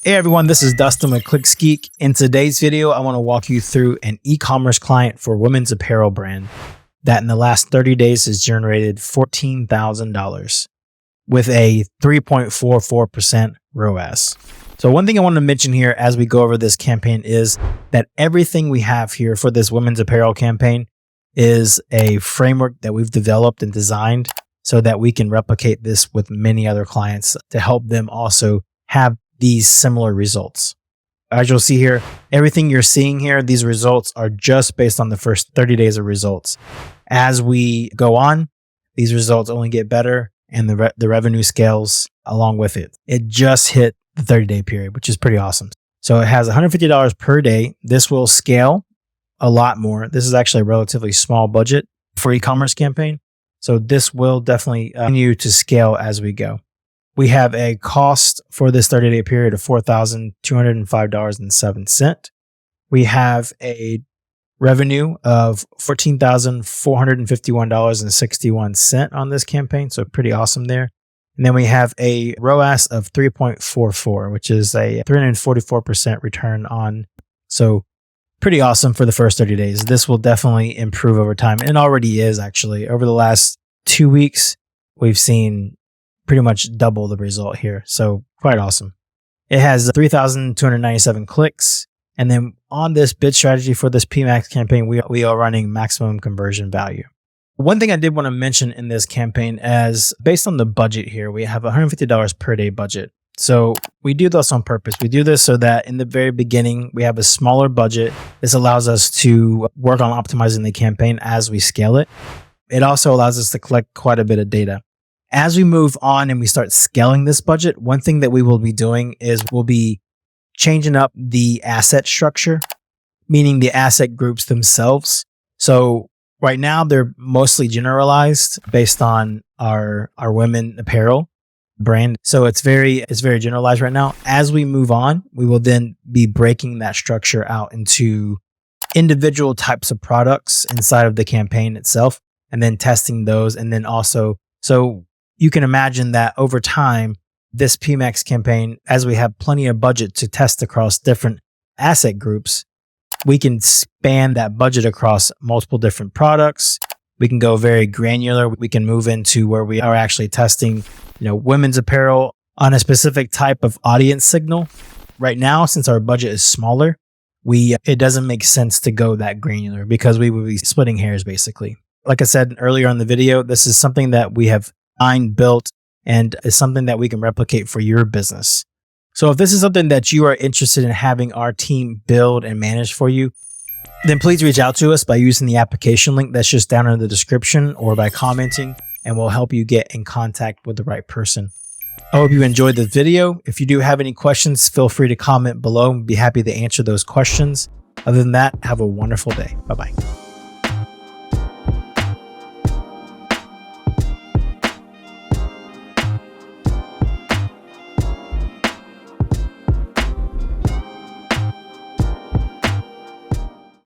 Hey everyone, this is Dustin with ClickSkeek. In today's video, I want to walk you through an e-commerce client for women's apparel brand that in the last 30 days has generated $14,000 with a 3.44% ROAS. So one thing I want to mention here as we go over this campaign is that everything we have here for this women's apparel campaign is a framework that we've developed and designed so that we can replicate this with many other clients to help them also have these similar results. As you'll see here, everything you're seeing here, these results are just based on the first 30 days of results. As we go on, these results only get better and the revenue scales along with it. It just hit the 30-day period, which is pretty awesome. So it has $150 per day. This will scale a lot more. This is actually a relatively small budget for e-commerce campaign. So this will definitely continue to scale as we go. We have a cost for this 30-day period of $4,205.07. We have a revenue of $14,451.61 on this campaign. So pretty awesome there. And then we have a ROAS of 3.44, which is a 344% return on. So pretty awesome for the first 30 days. This will definitely improve over time. And it already is actually. Over the last 2 weeks, we've seen pretty much double the result here. So quite awesome. It has 3,297 clicks. And then on this bid strategy for this PMAX campaign, we are running maximum conversion value. One thing I did want to mention in this campaign is based on the budget here, we have $150 per day budget. So we do this on purpose. We do this so that in the very beginning, we have a smaller budget. This allows us to work on optimizing the campaign as we scale it. It also allows us to collect quite a bit of data. As we move on and we start scaling this budget, one thing that we will be doing is we'll be changing up the asset structure, meaning the asset groups themselves. So right now they're mostly generalized based on our women apparel brand. So it's very generalized right now. As we move on, we will then be breaking that structure out into individual types of products inside of the campaign itself and then testing those. And then also, so you can imagine that over time, this PMAX campaign, as we have plenty of budget to test across different asset groups, we can span that budget across multiple different products. We can go very granular. We can move into where we are actually testing, women's apparel on a specific type of audience signal. Right now, since our budget is smaller, it doesn't make sense to go that granular because we would be splitting hairs basically. Like I said earlier on the video, this is something that we have built and is something that we can replicate for your business. So if this is something that you are interested in having our team build and manage for you, then please reach out to us by using the application link that's just down in the description or by commenting, and we'll help you get in contact with the right person. I hope you enjoyed this video. If you do have any questions, feel free to comment below and be happy to answer those questions. Other than that, have a wonderful day. Bye-bye.